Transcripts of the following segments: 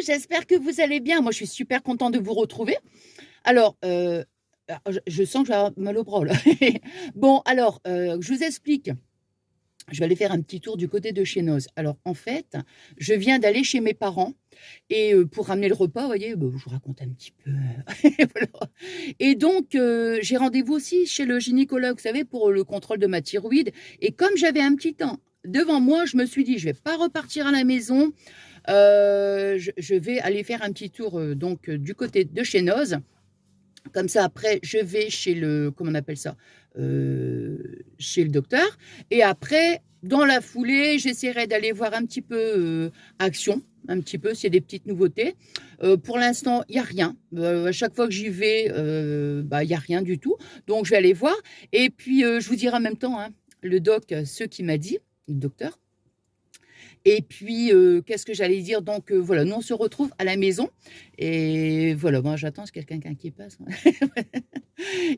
j'espère que vous allez bien. Moi, je suis super contente de vous retrouver. Alors, je sens que je vais avoir mal au bras là. Bon, alors, je vous explique. Je vais aller faire un petit tour du côté de chez Noz. Alors, en fait, je viens d'aller chez mes parents et pour ramener le repas, vous voyez, je vous raconte un petit peu. Voilà. Et donc, j'ai rendez-vous aussi chez le gynécologue, vous savez, pour le contrôle de ma thyroïde. Et comme j'avais un petit temps devant moi, je me suis dit, je vais pas repartir à la maison. Je vais aller faire un petit tour donc du côté de chez Noz. Comme ça, après, je vais chez le, comment on appelle ça, chez le docteur. Et après, dans la foulée, j'essaierai d'aller voir un petit peu Action, un petit peu, s'il y a des petites nouveautés. Pour l'instant, il n'y a rien. À chaque fois que j'y vais, il n'y a rien du tout. Donc, je vais aller voir. Et puis, je vous dirai en même temps, hein, le doc, ce qu'il m'a dit, le docteur. Et puis, qu'est-ce que j'allais dire? Donc, voilà, nous, on se retrouve à la maison. Et voilà, moi, j'attends, c'est quelqu'un qui passe.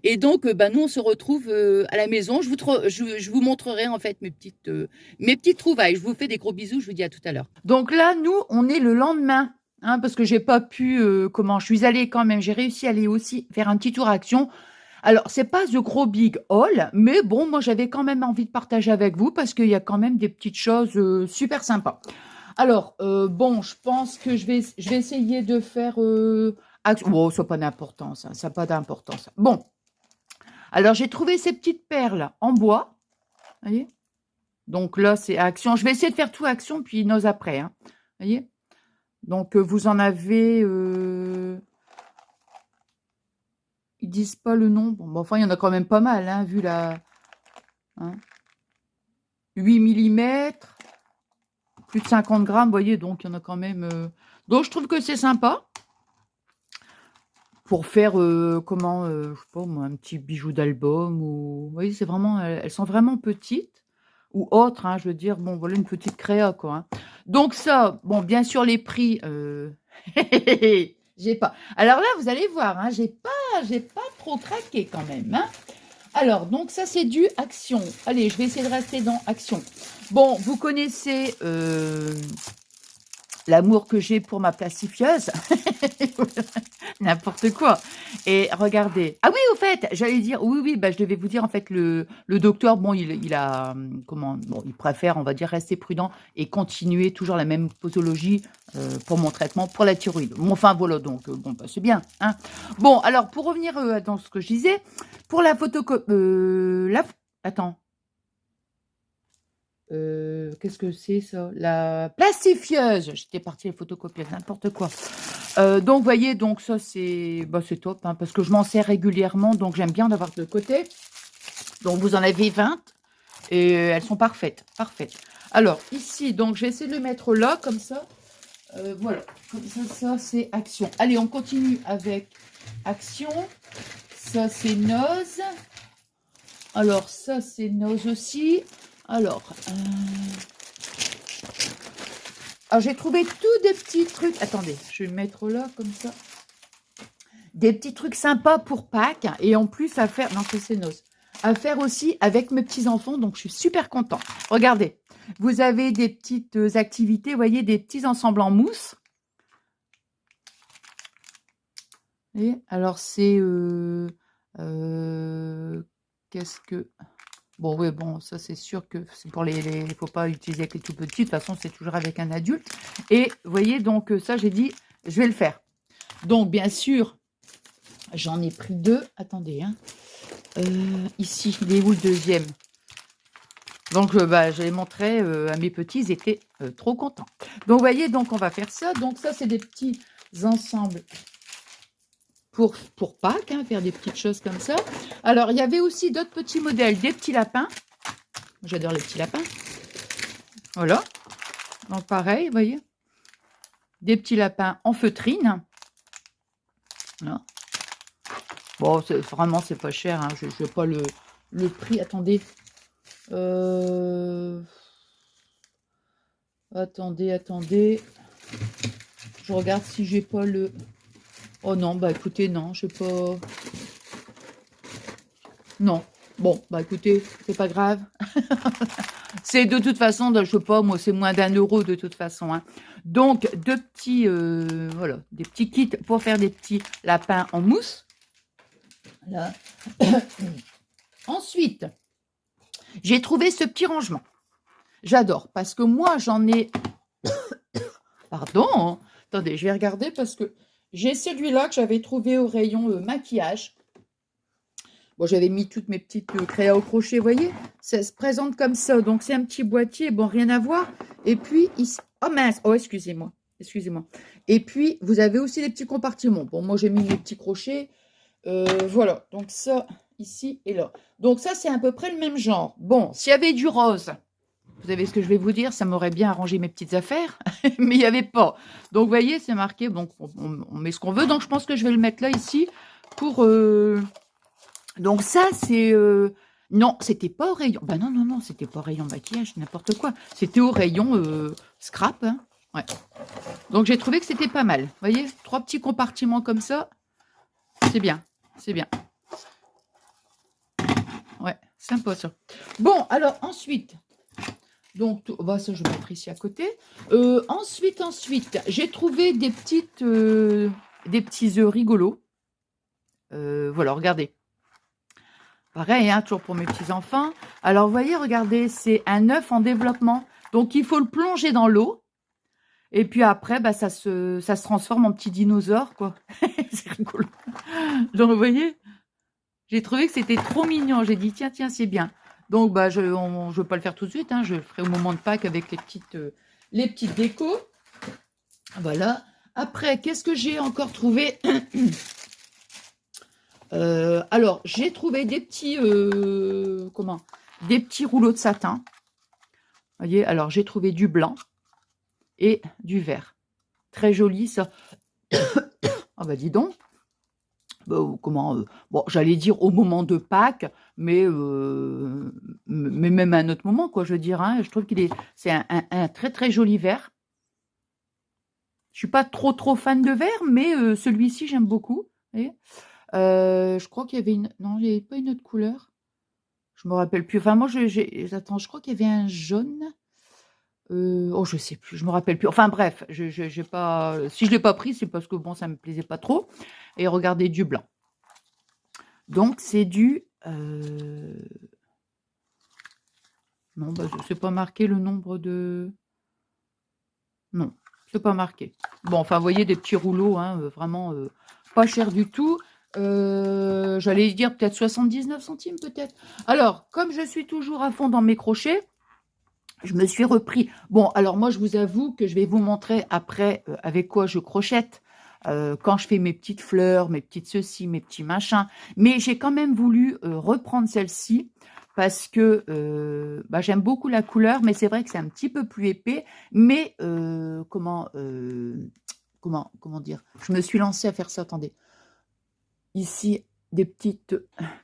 Et donc, nous, on se retrouve à la maison. Je vous montrerai, en fait, mes petites trouvailles. Je vous fais des gros bisous. Je vous dis à tout à l'heure. Donc là, nous, on est le lendemain. Hein, parce que j'ai pas pu, je suis allée quand même, j'ai réussi à aller aussi faire un petit tour à Action. Alors, c'est pas The Gros Big Haul, mais bon, moi, j'avais quand même envie de partager avec vous parce qu'il y a quand même des petites choses super sympas. Alors, je pense que je vais essayer de faire Action. Bon, ça n'a pas d'importance, hein, ça n'a pas d'importance. Bon, alors j'ai trouvé ces petites perles en bois. Vous voyez? Donc là, c'est Action. Je vais essayer de faire tout Action, puis Noz après. Hein, vous voyez? Donc, vous en avez... Ils disent pas le nom. Bon, enfin, il y en a quand même pas mal, hein, vu la... Hein, 8 mm, plus de 50 grammes, vous voyez, donc il y en a quand même... Donc, je trouve que c'est sympa. Pour faire, je sais pas moi, un petit bijou d'album. Ou... Vous voyez, c'est vraiment... Elles sont vraiment petites. Ou autres, hein, je veux dire, bon, voilà, une petite créa, quoi. Hein. Donc ça, bon, bien sûr, les prix... j'ai pas... Alors là, vous allez voir, hein, j'ai pas trop craqué quand même, hein. Alors, donc ça, c'est du Action. Allez, je vais essayer de rester dans Action. Bon, vous connaissez l'amour que j'ai pour ma plastifieuse. N'importe quoi. Et regardez. Ah oui, au fait, j'allais dire, oui, je devais vous dire, en fait, le docteur, bon, il a, il préfère, on va dire, rester prudent et continuer toujours la même posologie pour mon traitement pour la thyroïde. Bon, enfin, voilà, donc, c'est bien. Hein. Bon, alors, pour revenir dans ce que je disais, pour la photocopie, attends. Qu'est-ce que c'est ça? La plastifieuse. J'étais partie à photocopier, n'importe quoi. Donc, vous voyez, donc ça, c'est top, hein, parce que je m'en sers régulièrement, donc j'aime bien d'avoir de côté. Donc, vous en avez 20, et elles sont parfaites, parfaites. Alors, ici, donc, je vais essayer de le mettre là, comme ça. Voilà, comme ça, c'est Action. Allez, on continue avec Action. Ça, c'est Noz. Alors, ça, c'est Noz aussi. Alors, j'ai trouvé tous des petits trucs. Attendez, je vais le mettre là, comme ça. Des petits trucs sympas pour Pâques. Et en plus, à faire... Non, c'est Noz. À faire aussi avec mes petits-enfants. Donc, je suis super contente. Regardez, vous avez des petites activités. Vous voyez, des petits ensembles en mousse. Et alors, c'est... qu'est-ce que... Bon, oui, bon, ça, c'est sûr que c'est pour les... Il ne faut pas utiliser avec les tout petits. De toute façon, c'est toujours avec un adulte. Et, vous voyez, donc, ça, j'ai dit, je vais le faire. Donc, bien sûr, j'en ai pris 2. Attendez, hein. Ici, il est où le deuxième? Donc, je les montrais à mes petits. Ils étaient trop contents. Donc, vous voyez, donc, on va faire ça. Donc, ça, c'est des petits ensembles pour Pâques, hein, faire des petites choses comme ça. Alors, il y avait aussi d'autres petits modèles, des petits lapins. J'adore les petits lapins. Voilà. Donc, pareil, vous voyez. Des petits lapins en feutrine. Voilà. Bon, vraiment, c'est pas cher. Hein. Je ne sais pas le prix. Attendez. Attendez. Je regarde si j'ai pas le... Oh non, écoutez, non, je sais pas... Non, Bon, bah écoutez, c'est pas grave. C'est de toute façon, je sais pas, moi, c'est moins d'1 € de toute façon. Hein. Donc, deux petits, voilà, des petits kits pour faire des petits lapins en mousse. Voilà. Ensuite, j'ai trouvé ce petit rangement. J'adore, parce que moi, j'en ai... Pardon, hein. Attendez, je vais regarder parce que j'ai celui-là que j'avais trouvé au rayon maquillage. Bon, j'avais mis toutes mes petites créas au crochet, vous voyez. Ça se présente comme ça. Donc, c'est un petit boîtier. Bon, rien à voir. Et puis, ici... Oh mince. Oh, excusez-moi. Excusez-moi. Et puis, vous avez aussi les petits compartiments. Bon, moi, j'ai mis mes petits crochets. Voilà. Donc, ça, ici et là. Donc, ça, c'est à peu près le même genre. Bon, s'il y avait du rose, vous savez ce que je vais vous dire, ça m'aurait bien arrangé mes petites affaires. Mais il n'y avait pas. Donc, vous voyez, c'est marqué. Donc, on met ce qu'on veut. Donc, je pense que je vais le mettre là, ici, pour... Donc ça, c'est... Non, c'était pas au rayon... Ben non, non, non, c'était pas au rayon maquillage, n'importe quoi. C'était au rayon scrap. Hein. Ouais. Donc j'ai trouvé que c'était pas mal. Vous voyez, 3 petits compartiments comme ça. C'est bien, c'est bien. Ouais, sympa ça. Bon, alors ensuite... Donc, bah, ça, je vais mettre ici à côté. Ensuite, j'ai trouvé des petites... des petits œufs rigolos. Voilà, regardez. Pareil, hein, toujours pour mes petits-enfants. Alors, vous voyez, regardez, c'est un œuf en développement. Donc, il faut le plonger dans l'eau. Et puis après, bah, ça se transforme en petit dinosaure, quoi. C'est rigolo. Donc, vous voyez, j'ai trouvé que c'était trop mignon. J'ai dit, tiens, c'est bien. Donc, bah, je ne veux pas le faire tout de suite. Hein, je le ferai au moment de Pâques avec les petites décos. Voilà. Après, qu'est-ce que j'ai encore trouvé? Alors, j'ai trouvé des petits, des petits rouleaux de satin. Vous voyez, alors j'ai trouvé du blanc et du vert. Très joli, ça. Ah bah dis donc. Bon, j'allais dire au moment de Pâques, mais même à un autre moment, quoi, je veux dire. Hein, je trouve c'est un très très joli vert. Je suis pas trop fan de vert, mais celui-ci, j'aime beaucoup. Vous voyez. Je crois qu'il y avait une... Non, il n'y avait pas une autre couleur. Je me rappelle plus. Enfin, moi, attends, je crois qu'il y avait un jaune. Oh, je sais plus, je me rappelle plus. Enfin, bref, j'ai pas... si je l'ai pas pris, c'est parce que, bon, ça me plaisait pas trop. Et regardez, du blanc. Donc, c'est du... Non, bah, c'est pas marqué le nombre de... Non, c'est pas marqué. Bon, enfin, vous voyez, des petits rouleaux, hein, vraiment pas cher du tout. J'allais dire peut-être 79 centimes, peut-être. Alors, comme je suis toujours à fond dans mes crochets, je me suis repris. Bon, alors moi, je vous avoue que je vais vous montrer après avec quoi je crochette. Quand je fais mes petites fleurs, mes petites ceci, mes petits machins. Mais j'ai quand même voulu reprendre celle-ci parce que bah, j'aime beaucoup la couleur, mais c'est vrai que c'est un petit peu plus épais. Mais comment dire? Je me suis lancée à faire ça, attendez. Ici, des petites...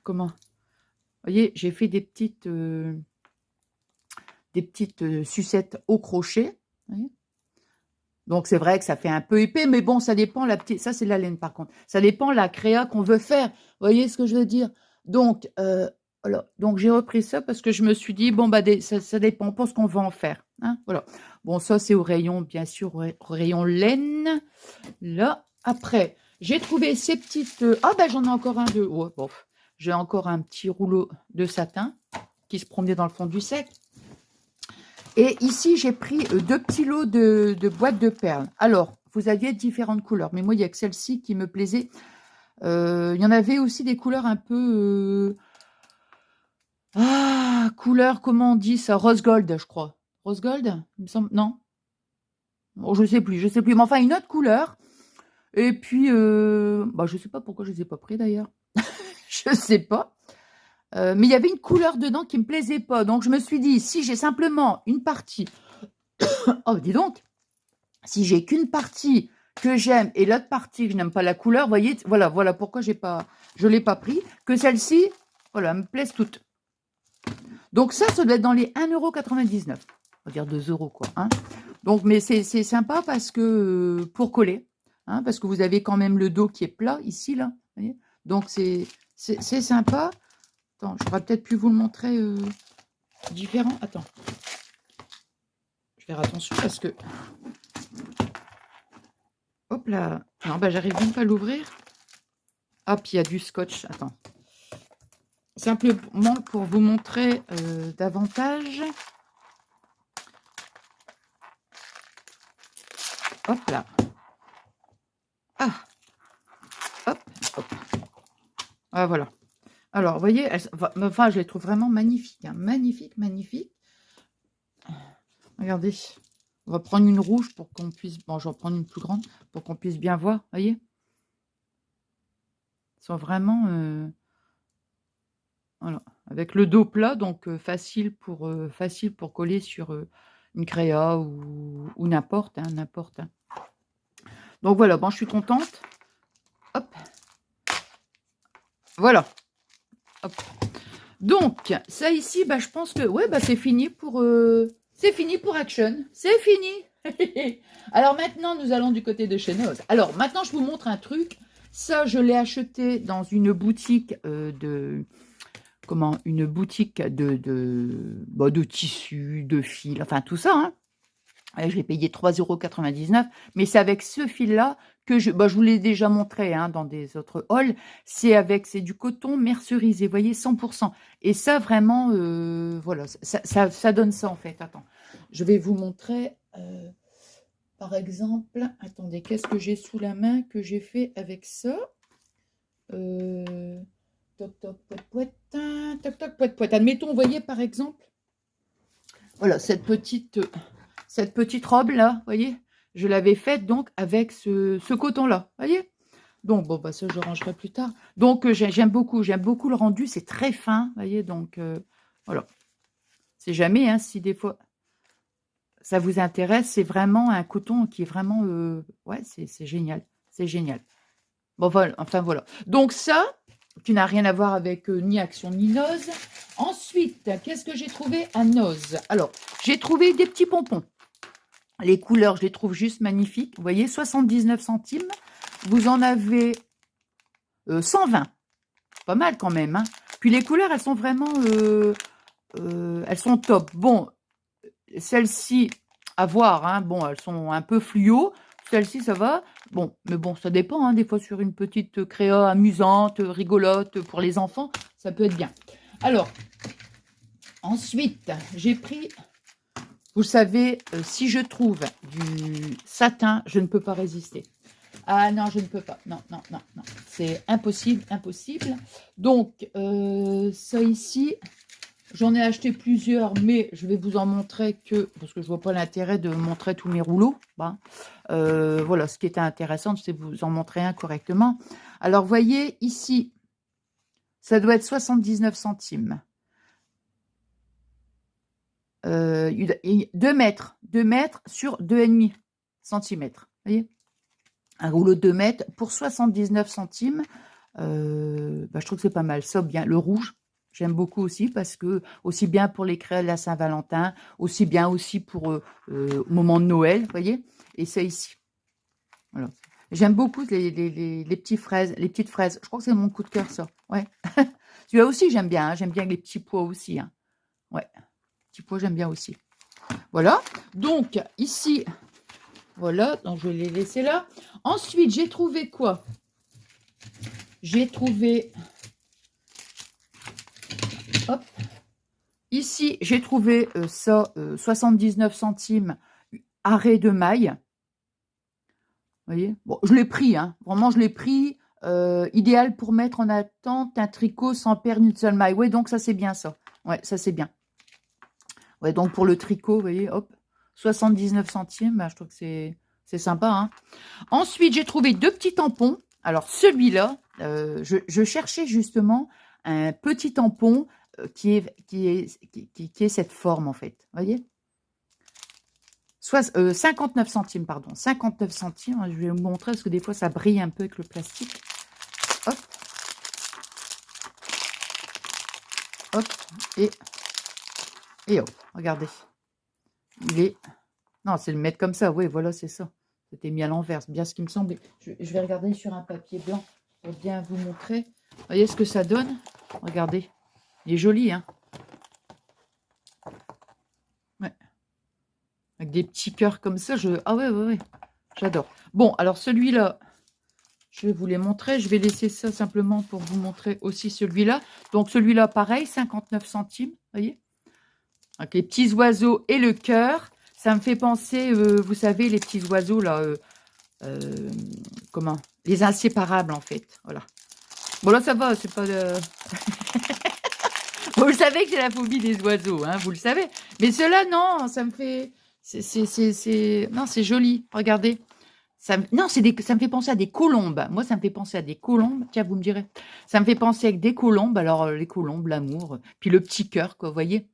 Comment? Vous voyez, j'ai fait des petites sucettes au crochet. Vous voyez. Donc, c'est vrai que ça fait un peu épais, mais bon, ça dépend. Ça, c'est de la laine, par contre. Ça dépend la créa qu'on veut faire. Vous voyez ce que je veux dire? Donc, voilà. Donc, j'ai repris ça parce que je me suis dit, bon, bah, ça dépend pour ce qu'on veut en faire. Hein, voilà. Bon, ça, c'est au rayon, bien sûr, au rayon laine. Là, après, j'ai trouvé ces petites... Ah, ben, j'en ai encore un de... Ouais, bon, j'ai encore un petit rouleau de satin qui se promenait dans le fond du sac. Et ici, j'ai pris 2 petits lots de boîtes de perles. Alors, vous aviez différentes couleurs, mais moi, il n'y a que celle-ci qui me plaisait. Il y en avait aussi des couleurs un peu... couleur, comment on dit ça? Rose gold, je crois. Rose gold, il me semble, non? Bon, je sais plus. Mais enfin, une autre couleur. Et puis, bah, je sais pas pourquoi je les ai pas pris d'ailleurs. Je sais pas. Mais il y avait une couleur dedans qui me plaisait pas. Donc, je me suis dit, si j'ai simplement une partie... Oh, dis donc, si j'ai qu'une partie que j'aime et l'autre partie que je n'aime pas la couleur, vous voyez, voilà pourquoi je ne l'ai pas pris. Que celle-ci, voilà, me plaise toutes. Donc ça doit être dans les 1,99 €. On va dire 2 € quoi. Hein. Donc, mais c'est sympa parce que, pour coller, hein, parce que vous avez quand même le dos qui est plat ici, là. Vous voyez. Donc, c'est sympa. Attends, j'aurais peut-être pu vous le montrer différent. Attends. Je vais faire attention parce que... Hop là. Non, bah j'arrive même pas à l'ouvrir. Hop, il y a du scotch. Attends. Simplement pour vous montrer davantage. Hop là. Ah. Hop, hop. Ah, voilà. Alors, vous voyez, enfin, je les trouve vraiment magnifiques. Hein. Magnifique, magnifique. Regardez. On va prendre une rouge pour qu'on puisse... Bon, je vais en prendre une plus grande pour qu'on puisse bien voir. Vous voyez? Ils sont vraiment... voilà. Avec le dos plat, donc facile pour coller sur une créa ou n'importe. Hein, n'importe. Hein. Donc, voilà. Bon, je suis contente. Hop. Voilà. Hop. Donc, ça ici, bah, je pense que ouais, bah, c'est fini pour Action. C'est fini. Alors maintenant, nous allons du côté de chez Noz. Alors maintenant, je vous montre un truc. Ça, je l'ai acheté dans une boutique une boutique de tissus, de fils, enfin tout ça. Hein. Je l'ai payé 3,99 €, mais c'est avec ce fil-là que je vous l'ai déjà montré hein, dans des autres hauls. C'est du coton mercerisé, vous voyez, 100%. Et ça, vraiment, voilà, ça donne ça en fait. Attends, je vais vous montrer, par exemple, attendez, qu'est-ce que j'ai sous la main que j'ai fait avec ça Toc, toc, poète, poète, toc, toc, poète, poète. Admettons, vous voyez, par exemple, voilà, cette petite robe là, vous voyez, je l'avais faite donc avec ce coton là, vous voyez. Donc bon bah ça je rangerai plus tard. Donc j'aime beaucoup le rendu, c'est très fin, vous voyez. Donc voilà, c'est jamais hein, si des fois ça vous intéresse, c'est vraiment un coton qui est vraiment ouais c'est génial, c'est génial. Bon voilà, enfin voilà. Donc ça qui n'a rien à voir avec ni Action ni Noz. Ensuite, qu'est-ce que j'ai trouvé à Noz? Alors j'ai trouvé des petits pompons. Les couleurs, je les trouve juste magnifiques. Vous voyez, 79 centimes. Vous en avez 120. Pas mal quand même. Hein. Puis les couleurs, elles sont vraiment... elles sont top. Bon, celles-ci, à voir. Hein. Bon, elles sont un peu fluo. Celle-ci, ça va. Bon, mais bon, ça dépend. Hein. Des fois, sur une petite créa amusante, rigolote pour les enfants, ça peut être bien. Alors, ensuite, j'ai pris... Vous savez, si je trouve du satin, je ne peux pas résister. Ah non, je ne peux pas. Non, non, non, non. C'est impossible, impossible. Donc, ça ici, j'en ai acheté plusieurs, mais je vais vous en montrer que, parce que je ne vois pas l'intérêt de montrer tous mes rouleaux. Hein. Voilà, ce qui était intéressant, c'est de vous en montrer un correctement. Alors, vous voyez, ici, ça doit être 79 centimes. 2 mètres sur 2,5 cm. Vous voyez, un rouleau de 2 mètres pour 79 centimes. Je trouve que c'est pas mal. Ça, bien. Le rouge, j'aime beaucoup aussi parce que, aussi bien pour les créas de la Saint-Valentin, aussi bien aussi pour au moment de Noël, vous voyez. Et c'est ici. Voilà. J'aime beaucoup les petites fraises. Je crois que c'est mon coup de cœur, ça. Ouais. Celui-là aussi, j'aime bien. Hein. J'aime bien les petits pois aussi. Hein. Ouais. Pois, j'aime bien aussi. Voilà. Donc, ici, voilà. Donc, je vais les laisser là. Ensuite, j'ai trouvé quoi? J'ai trouvé... Hop. Ici, j'ai trouvé ça, 79 centimes, arrêt de maille. Vous voyez? Bon, je l'ai pris, hein. Vraiment, je l'ai pris. Idéal pour mettre en attente un tricot sans perdre une seule maille. Oui, donc ça, c'est bien, ça. Ouais, ça, c'est bien. Ouais, donc pour le tricot, vous voyez, hop, 79 centimes, bah, je trouve que c'est sympa. Hein. Ensuite, j'ai trouvé 2 petits tampons. Alors, celui-là, je cherchais justement un petit tampon qui est cette forme, en fait. Vous voyez 59 centimes, pardon. 59 centimes, je vais vous montrer parce que des fois, ça brille un peu avec le plastique. Hop. Hop. Et hop, regardez. Il est... Non, c'est le mettre comme ça. Oui, voilà, c'est ça. C'était mis à l'envers. C'est bien ce qui me semblait. Je vais regarder sur un papier blanc pour bien vous montrer. Vous voyez ce que ça donne? Regardez. Il est joli, hein. Ouais. Avec des petits cœurs comme ça, ah ouais, ouais, ouais. J'adore. Bon, alors celui-là, je vais vous les montrer. Je vais laisser ça simplement pour vous montrer aussi celui-là. Donc celui-là, pareil, 59 centimes, vous voyez. Avec les petits oiseaux et le cœur. Ça me fait penser, vous savez, les petits oiseaux, là, comment? Les inséparables, en fait. Voilà. Bon, là, ça va, c'est pas... Vous le savez que j'ai la phobie des oiseaux, hein, vous le savez. Mais ceux-là, non, ça me fait... Non, c'est joli, regardez. Non, ça me fait penser à des colombes. Moi, ça me fait penser à des colombes. Tiens, vous me direz. Ça me fait penser avec des colombes. Alors, les colombes, l'amour, puis le petit cœur, quoi, vous voyez.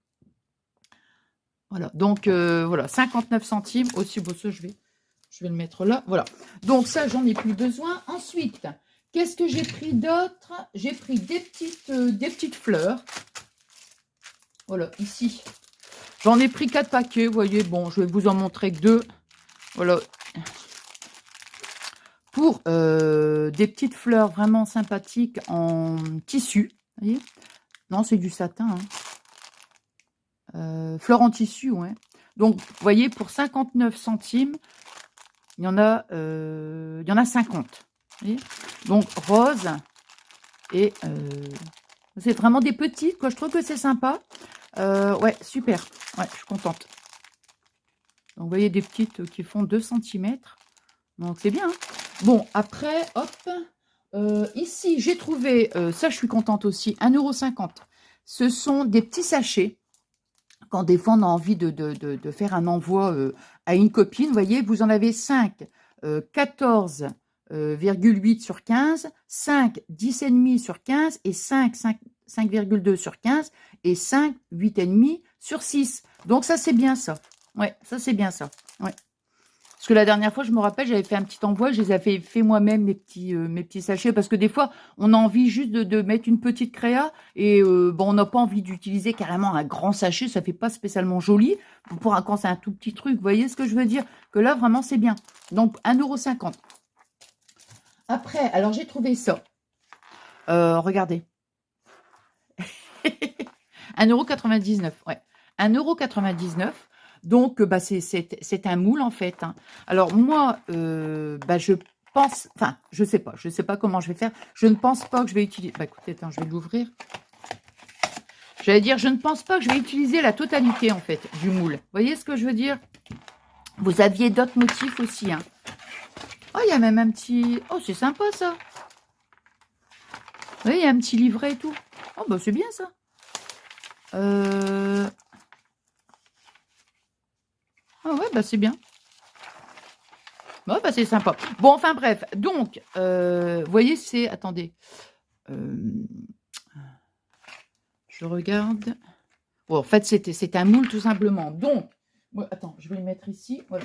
Voilà, donc, voilà, 59 centimes. Aussi, bon, ça, je vais le mettre là. Voilà. Donc, ça, j'en ai plus besoin. Ensuite, qu'est-ce que j'ai pris d'autre? J'ai pris des petites fleurs. Voilà, ici. J'en ai pris 4 paquets, vous voyez. Bon, je vais vous en montrer que 2. Voilà. Pour des petites fleurs vraiment sympathiques en tissu. Vous voyez? Non, c'est du satin. Hein. Fleurs en tissu, ouais. Donc, vous voyez, pour 59 centimes, il y en a 50. Vous voyez? Donc, rose. Et c'est vraiment des petites, quoi. Je trouve que c'est sympa. Ouais, super. Ouais, je suis contente. Donc, vous voyez, des petites qui font 2 cm. Donc, c'est bien. Hein. Bon, après, hop. Ici, j'ai trouvé, ça, je suis contente aussi, 1,50 €. Ce sont des petits sachets. Quand des fois, on a envie de faire un envoi à une copine, vous voyez, vous en avez 5, 14,8 sur 15, 5, 10,5 sur 15 et 5,2 sur 15 et 5, 8,5 sur 6. Donc, ça, c'est bien ça. Ouais, ça, c'est bien ça. Ouais. Parce que la dernière fois, je me rappelle, j'avais fait un petit envoi, je les avais fait moi-même, mes petits sachets, parce que des fois, on a envie juste de mettre une petite créa, et bon, on n'a pas envie d'utiliser carrément un grand sachet, ça fait pas spécialement joli, quand c'est un tout petit truc, vous voyez ce que je veux dire? Que là, vraiment, c'est bien. Donc, 1,50 €. Après, alors, j'ai trouvé ça. Regardez. 1,99 €, ouais. 1,99 €. Donc, bah, c'est un moule, en fait. Hein. Alors, moi, bah, je pense... Enfin, je sais pas comment je vais faire. Je ne pense pas que je vais utiliser... Bah, écoutez, attends, je vais l'ouvrir. J'allais dire, je ne pense pas que je vais utiliser la totalité, en fait, du moule. Vous voyez ce que je veux dire? Vous aviez d'autres motifs aussi, hein. Oh, il y a même un petit... Oh, c'est sympa, ça. Vous voyez, il y a un petit livret et tout. Oh, bah, c'est bien, ça. Ah ouais, bah c'est bien. Ouais, bah c'est sympa. Bon, enfin bref. Donc, vous voyez, c'est... Attendez. Je regarde. Bon, en fait, c'est un moule tout simplement. Donc, ouais, attends, je vais le mettre ici. Voilà.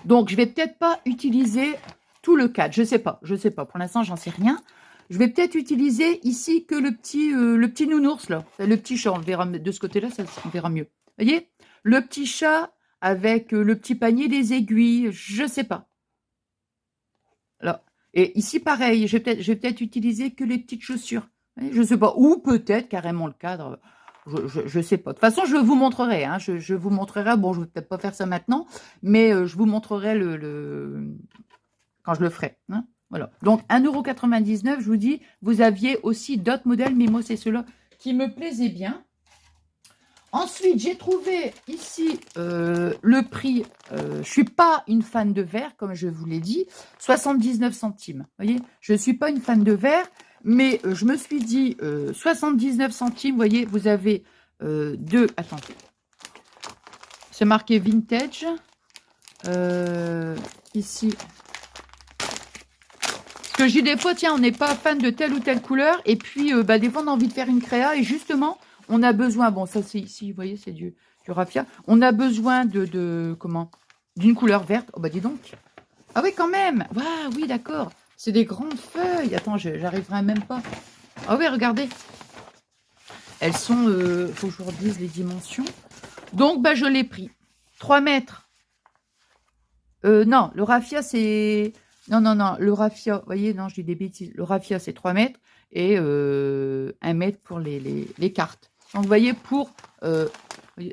Donc, je vais peut-être pas utiliser tout le cadre. Je sais pas. Pour l'instant, j'en sais rien. Je vais peut-être utiliser ici que le petit nounours, là. Le petit chat, on le verra de ce côté-là, on verra mieux. Vous voyez? Le petit chat avec le petit panier des aiguilles, je sais pas. Là. Et ici, pareil, je vais peut-être utiliser que les petites chaussures. Je sais pas. Ou peut-être carrément le cadre. Je sais pas. De toute façon, je vous montrerai. Hein. Je vous montrerai. Bon, je vais peut-être pas faire ça maintenant, mais je vous montrerai quand je le ferai. Hein. Voilà. Donc, 1,99 €, je vous dis, vous aviez aussi d'autres modèles, mais moi, c'est ceux-là qui me plaisaient bien. Ensuite, j'ai trouvé ici le prix. Je ne suis pas une fan de verre, comme je vous l'ai dit. 79 centimes. Vous voyez, je ne suis pas une fan de verre, mais je me suis dit 79 centimes. Vous voyez, vous avez deux. Attendez. C'est marqué vintage. Ici. Parce que je dis des fois, tiens, on n'est pas fan de telle ou telle couleur. Et puis, bah, des fois, on a envie de faire une créa. Et justement, on a besoin, bon, ça c'est ici, vous voyez, c'est du raffia. On a besoin d'une couleur verte. Oh, bah, dis donc. Ah oui, quand même. Waouh, oui, d'accord. C'est des grandes feuilles. Attends, j'arriverai même pas. Ah oui, regardez. Elles sont, faut que je vous redise les dimensions. Donc, bah, je l'ai pris. 3 mètres. Non, le raffia, c'est Non, non, non, le raffia, vous voyez, non, je dis des bêtises. Le raffia, c'est 3 mètres et 1 mètre pour les cartes. Donc, vous voyez, pour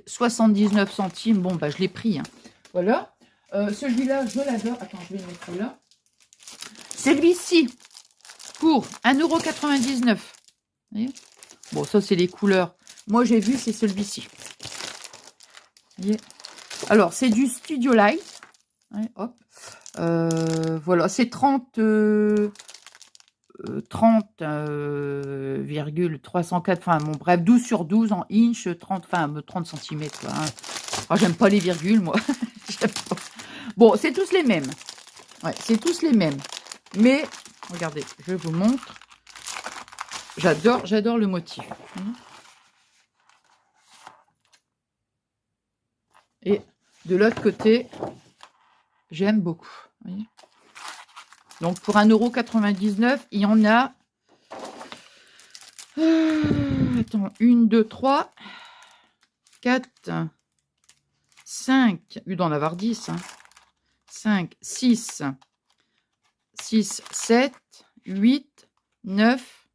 79 centimes, bon, bah, je l'ai pris. Hein. Voilà. Celui-là, je l'adore. Attends, je vais le mettre là. Celui-ci, pour 1,99 €. Bon, ça, c'est les couleurs. Moi, j'ai vu, c'est celui-ci. Alors, c'est du Studio Light. Ouais, hop. Voilà, c'est 30,304, enfin bon bref, 12 sur 12 en inch, 30, enfin 30 cm quoi. Hein. Oh, j'aime pas les virgules moi. Bon, c'est tous les mêmes. Ouais, c'est tous les mêmes. Mais regardez, je vous montre. J'adore le motif. Et de l'autre côté, j'aime beaucoup. Vous voyez, donc, pour 1,99 €, il y en a... attends, 1, 2, 3, 4, 5... Il doit en avoir 10. Hein. 5, 6, 7, 8, 9...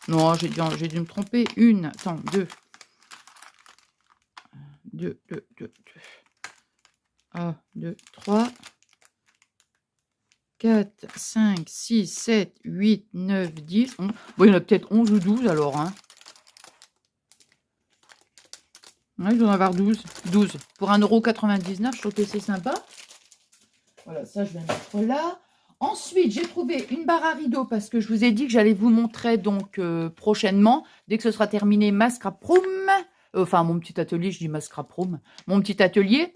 Non, j'ai dû me tromper. 1, attends, 2. 2, 1, 2, 3... 4, 5, 6, 7, 8, 9, 10, 11. Bon, il y en a peut-être 11 ou 12 alors. Hein. Ouais, il doit en avoir 12. 12. Pour 1,99 €, je trouve que c'est sympa. Voilà, ça, je vais mettre là. Ensuite, j'ai trouvé une barre à rideaux parce que je vous ai dit que j'allais vous montrer donc prochainement, dès que ce sera terminé, ma scrap room. Enfin, mon petit atelier, je dis ma scrap room. Mon petit atelier.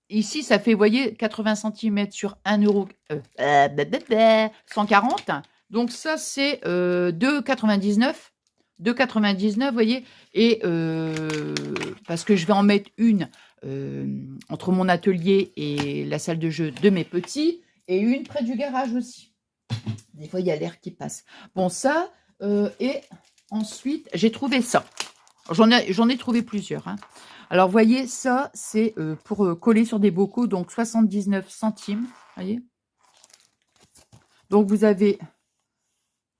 Ici, ça fait, vous voyez, 80 cm sur 1 €, 140. Donc, ça, c'est 2,99 €. 2,99 €, vous voyez. Et parce que je vais en mettre une entre mon atelier et la salle de jeu de mes petits. Et une près du garage aussi. Des fois, il y a l'air qui passe. Bon, ça. Et ensuite, j'ai trouvé ça. J'en ai trouvé plusieurs. Hein. Alors, vous voyez, ça, c'est pour coller sur des bocaux, donc 79 centimes. Voyez. Donc, vous avez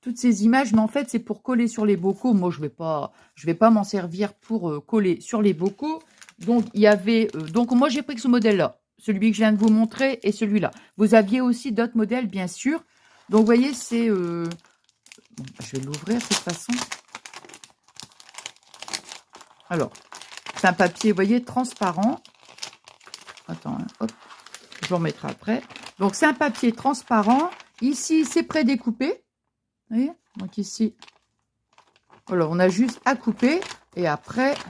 toutes ces images, mais en fait, c'est pour coller sur les bocaux. Moi, je vais pas m'en servir pour coller sur les bocaux. Donc, il y avait... donc, moi, j'ai pris que ce modèle-là, celui que je viens de vous montrer et celui-là. Vous aviez aussi d'autres modèles, bien sûr. Donc, vous voyez, c'est... bon, je vais l'ouvrir de cette façon. Alors, c'est un papier, vous voyez, transparent. Attends, hein, hop, je vous remettrai après. Donc, c'est un papier transparent. Ici, c'est prédécoupé. Vous voyez? Donc, ici, voilà, on a juste à couper. Et après, vous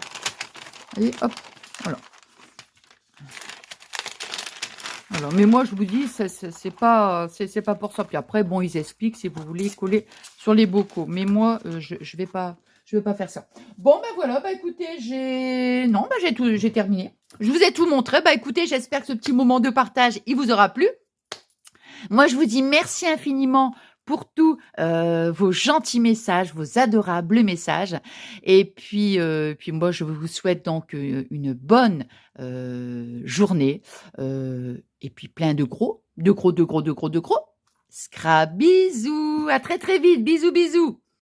voyez, hop, voilà. Alors, mais moi, je vous dis, c'est pas pour ça. Puis après, bon, ils expliquent si vous voulez coller sur les bocaux. Mais moi, je vais pas faire ça. Bon, ben voilà, bah écoutez, j'ai terminé. Je vous ai tout montré. Bah écoutez, j'espère que ce petit moment de partage, il vous aura plu. Moi, je vous dis merci infiniment pour tous vos gentils messages, vos adorables messages. Et puis moi, je vous souhaite donc une bonne journée. Et puis plein de gros scrap bisous. À très très vite. Bisous, bisous.